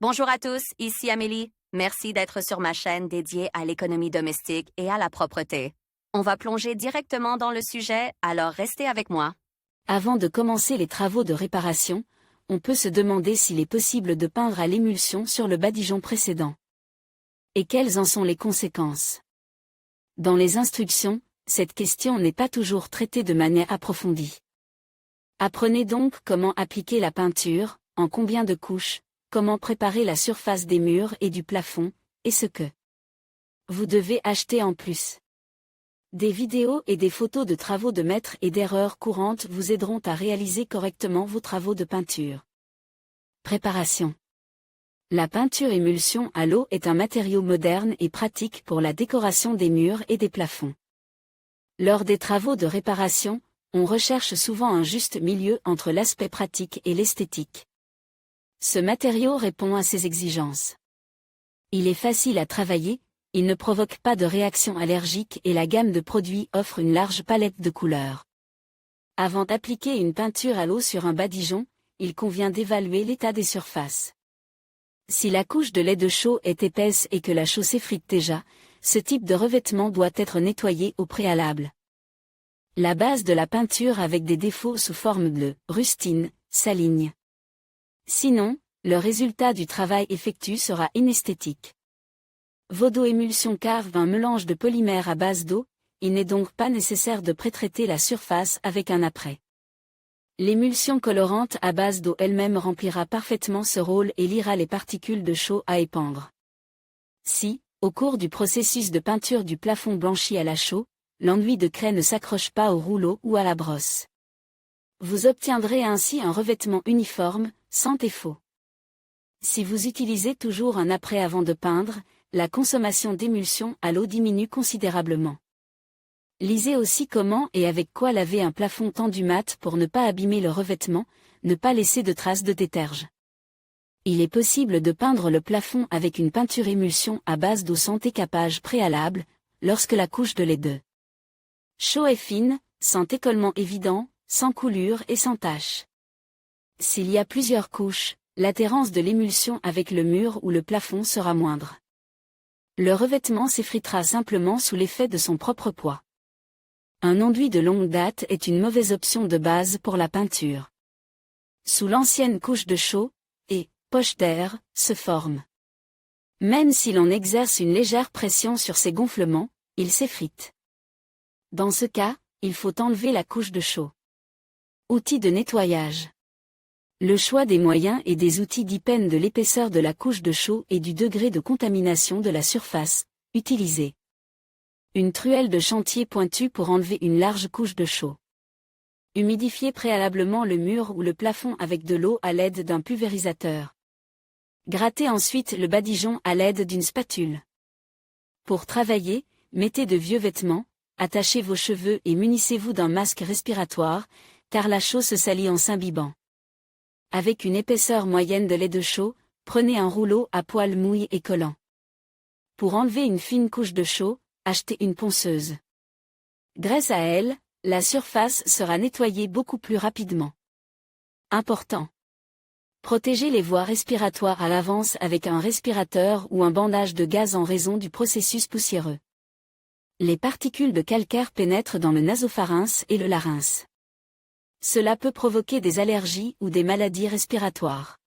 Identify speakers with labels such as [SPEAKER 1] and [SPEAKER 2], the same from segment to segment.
[SPEAKER 1] Bonjour à tous, ici Amélie. Merci d'être sur ma chaîne dédiée à l'économie domestique et à la propreté. On va plonger directement dans le sujet, alors restez avec moi.
[SPEAKER 2] Avant de commencer les travaux de réparation, on peut se demander s'il est possible de peindre à l'émulsion sur le badigeon précédent. Et quelles en sont les conséquences? Dans les instructions, cette question n'est pas toujours traitée de manière approfondie. Apprenez donc comment appliquer la peinture, en combien de couches, comment préparer la surface des murs et du plafond, et ce que vous devez acheter en plus. Des vidéos et des photos de travaux de maître et d'erreurs courantes vous aideront à réaliser correctement vos travaux de peinture. Préparation. La peinture émulsion à l'eau est un matériau moderne et pratique pour la décoration des murs et des plafonds. Lors des travaux de réparation, on recherche souvent un juste milieu entre l'aspect pratique et l'esthétique. Ce matériau répond à ces exigences. Il est facile à travailler, il ne provoque pas de réaction allergique et la gamme de produits offre une large palette de couleurs. Avant d'appliquer une peinture à l'eau sur un badigeon, il convient d'évaluer l'état des surfaces. Si la couche de lait de chaux est épaisse et que la chaux s'effrite déjà, ce type de revêtement doit être nettoyé au préalable. La base de la peinture avec des défauts sous forme de rustine s'aligne. Sinon, le résultat du travail effectué sera inesthétique. Vodo Émulsion carve un mélange de polymère à base d'eau, il n'est donc pas nécessaire de pré-traiter la surface avec un après. L'émulsion colorante à base d'eau elle-même remplira parfaitement ce rôle et lira les particules de chaux à épandre. Si, au cours du processus de peinture du plafond blanchi à la chaux, l'enduit de craie ne s'accroche pas au rouleau ou à la brosse, vous obtiendrez ainsi un revêtement uniforme, sans défaut. Si vous utilisez toujours un après avant de peindre, la consommation d'émulsion à l'eau diminue considérablement. Lisez aussi comment et avec quoi laver un plafond tendu mat pour ne pas abîmer le revêtement, ne pas laisser de traces de déterge. Il est possible de peindre le plafond avec une peinture émulsion à base d'eau sans décapage préalable, lorsque la couche de lait de chaux est fine, sans écollement évident, sans coulure et sans tache. S'il y a plusieurs couches, l'adhérence de l'émulsion avec le mur ou le plafond sera moindre. Le revêtement s'effritera simplement sous l'effet de son propre poids. Un enduit de longue date est une mauvaise option de base pour la peinture. Sous l'ancienne couche de chaux, poches d'air, se forment. Même si l'on exerce une légère pression sur ces gonflements, ils s'effritent. Dans ce cas, il faut enlever la couche de chaux. Outils de nettoyage. Le choix des moyens et des outils dépend de l'épaisseur de la couche de chaux et du degré de contamination de la surface utilisée. Une truelle de chantier pointue pour enlever une large couche de chaux. Humidifiez préalablement le mur ou le plafond avec de l'eau à l'aide d'un pulvérisateur. Grattez ensuite le badigeon à l'aide d'une spatule. Pour travailler, mettez de vieux vêtements, attachez vos cheveux et munissez-vous d'un masque respiratoire, car la chaux se salit en s'imbibant. Avec une épaisseur moyenne de lait de chaux, prenez un rouleau à poils mouillés et collants. Pour enlever une fine couche de chaux, achetez une ponceuse. Grâce à elle, la surface sera nettoyée beaucoup plus rapidement. Important. Protégez les voies respiratoires à l'avance avec un respirateur ou un bandage de gaz en raison du processus poussiéreux. Les particules de calcaire pénètrent dans le nasopharynx et le larynx. Cela peut provoquer des allergies ou des maladies respiratoires.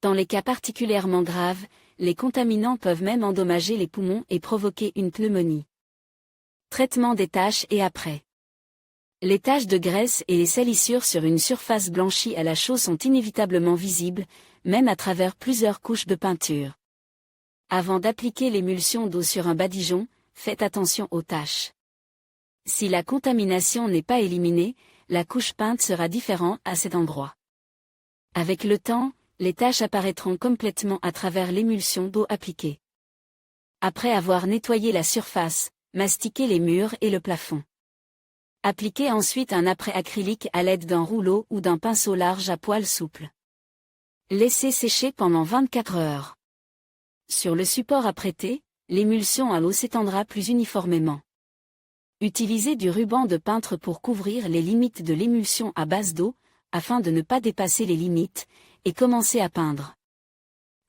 [SPEAKER 2] Dans les cas particulièrement graves, les contaminants peuvent même endommager les poumons et provoquer une pneumonie. Traitement des taches et après. Les taches de graisse et les salissures sur une surface blanchie à la chaux sont inévitablement visibles, même à travers plusieurs couches de peinture. Avant d'appliquer l'émulsion d'eau sur un badigeon, faites attention aux taches. Si la contamination n'est pas éliminée, la couche peinte sera différente à cet endroit. Avec le temps, les taches apparaîtront complètement à travers l'émulsion d'eau appliquée. Après avoir nettoyé la surface, mastiquez les murs et le plafond. Appliquez ensuite un après acrylique à l'aide d'un rouleau ou d'un pinceau large à poils souples. Laissez sécher pendant 24 heures. Sur le support à prêter, l'émulsion à l'eau s'étendra plus uniformément. Utilisez du ruban de peintre pour couvrir les limites de l'émulsion à base d'eau, afin de ne pas dépasser les limites, et commencez à peindre.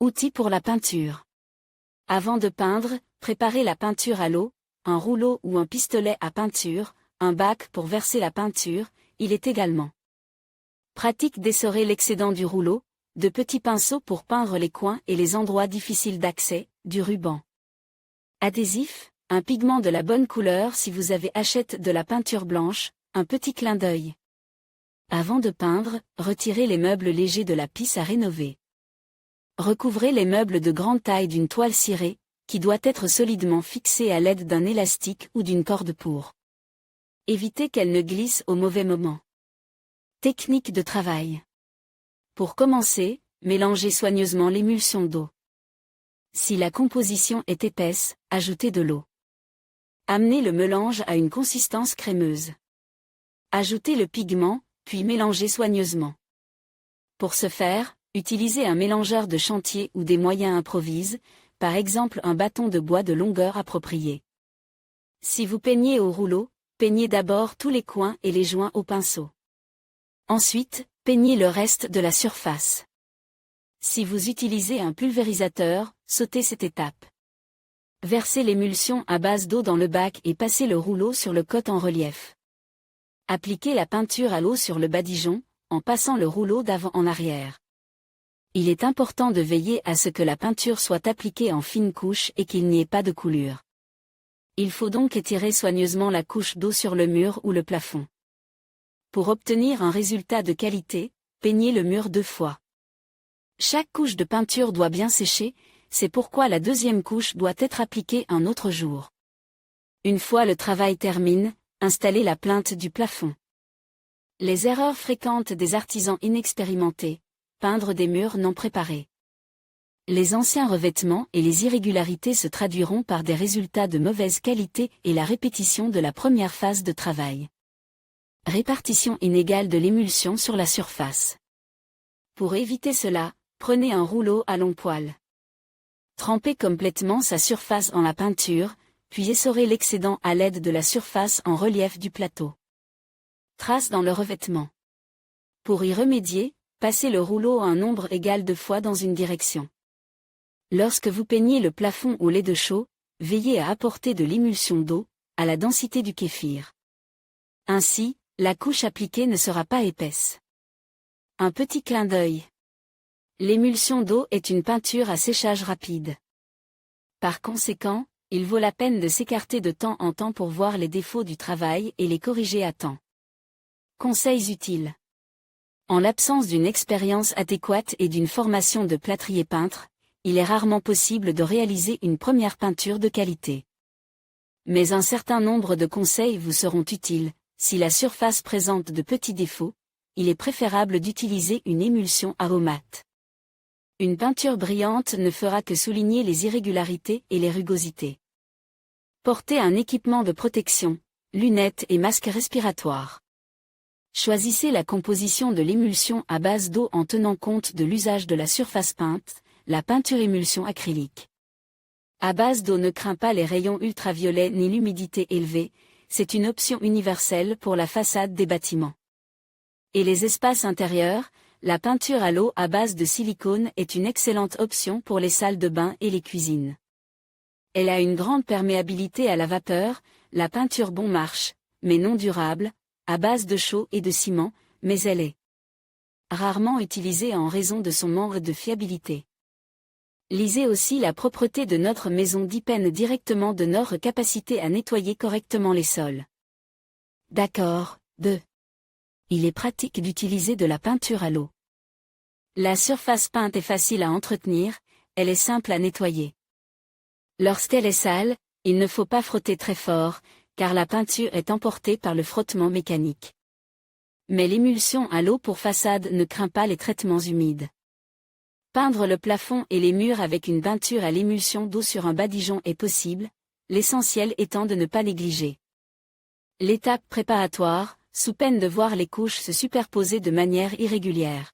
[SPEAKER 2] Outils pour la peinture. Avant de peindre, préparez la peinture à l'eau, un rouleau ou un pistolet à peinture, un bac pour verser la peinture. Il est également pratique d'essorer l'excédent du rouleau, de petits pinceaux pour peindre les coins et les endroits difficiles d'accès, du ruban adhésif, un pigment de la bonne couleur si vous avez acheté de la peinture blanche, un petit clin d'œil. Avant de peindre, retirez les meubles légers de la pièce à rénover. Recouvrez les meubles de grande taille d'une toile cirée, qui doit être solidement fixée à l'aide d'un élastique ou d'une corde pour éviter qu'elle ne glisse au mauvais moment. Technique de travail. Pour commencer, mélangez soigneusement l'émulsion d'eau. Si la composition est épaisse, ajoutez de l'eau. Amenez le mélange à une consistance crémeuse. Ajoutez le pigment, puis mélangez soigneusement. Pour ce faire, utilisez un mélangeur de chantier ou des moyens improvisés, par exemple un bâton de bois de longueur appropriée. Si vous peignez au rouleau, peignez d'abord tous les coins et les joints au pinceau. Ensuite, peignez le reste de la surface. Si vous utilisez un pulvérisateur, sautez cette étape. Versez l'émulsion à base d'eau dans le bac et passez le rouleau sur le côté en relief. Appliquez la peinture à l'eau sur le badigeon, en passant le rouleau d'avant en arrière. Il est important de veiller à ce que la peinture soit appliquée en fines couches et qu'il n'y ait pas de coulure. Il faut donc étirer soigneusement la couche d'eau sur le mur ou le plafond. Pour obtenir un résultat de qualité, peignez le mur 2 fois. Chaque couche de peinture doit bien sécher, c'est pourquoi la deuxième couche doit être appliquée un autre jour. Une fois le travail terminé, installez la plinthe du plafond. Les erreurs fréquentes des artisans inexpérimentés, peindre des murs non préparés. Les anciens revêtements et les irrégularités se traduiront par des résultats de mauvaise qualité et la répétition de la première phase de travail. Répartition inégale de l'émulsion sur la surface. Pour éviter cela, prenez un rouleau à long poil. Trempez complètement sa surface en la peinture, puis essorez l'excédent à l'aide de la surface en relief du plateau. Trace dans le revêtement. Pour y remédier, passez le rouleau un nombre égal de fois dans une direction. Lorsque vous peignez le plafond au lait de chaux, veillez à apporter de l'émulsion d'eau, à la densité du kéfir. Ainsi, la couche appliquée ne sera pas épaisse. Un petit clin d'œil. L'émulsion d'eau est une peinture à séchage rapide. Par conséquent, il vaut la peine de s'écarter de temps en temps pour voir les défauts du travail et les corriger à temps. Conseils utiles. En l'absence d'une expérience adéquate et d'une formation de plâtrier peintre, il est rarement possible de réaliser une première peinture de qualité. Mais un certain nombre de conseils vous seront utiles. Si la surface présente de petits défauts, il est préférable d'utiliser une émulsion aromate. Une peinture brillante ne fera que souligner les irrégularités et les rugosités. Portez un équipement de protection, lunettes et masque respiratoire. Choisissez la composition de l'émulsion à base d'eau en tenant compte de l'usage de la surface peinte, la peinture émulsion acrylique. À base d'eau ne craint pas les rayons ultraviolets ni l'humidité élevée, c'est une option universelle pour la façade des bâtiments. Et les espaces intérieurs, la peinture à l'eau à base de silicone est une excellente option pour les salles de bain et les cuisines. Elle a une grande perméabilité à la vapeur, la peinture bon marche, mais non durable, à base de chaux et de ciment, mais elle est rarement utilisée en raison de son manque de fiabilité. Lisez aussi la propreté de notre maison dépend directement de notre capacité à nettoyer correctement les sols. D'accord. 2. Il est pratique d'utiliser de la peinture à l'eau. La surface peinte est facile à entretenir, elle est simple à nettoyer. Lorsqu'elle est sale, il ne faut pas frotter très fort, car la peinture est emportée par le frottement mécanique. Mais l'émulsion à l'eau pour façade ne craint pas les traitements humides. Peindre le plafond et les murs avec une peinture à l'émulsion d'eau sur un badigeon est possible, l'essentiel étant de ne pas négliger l'étape préparatoire, sous peine de voir les couches se superposer de manière irrégulière.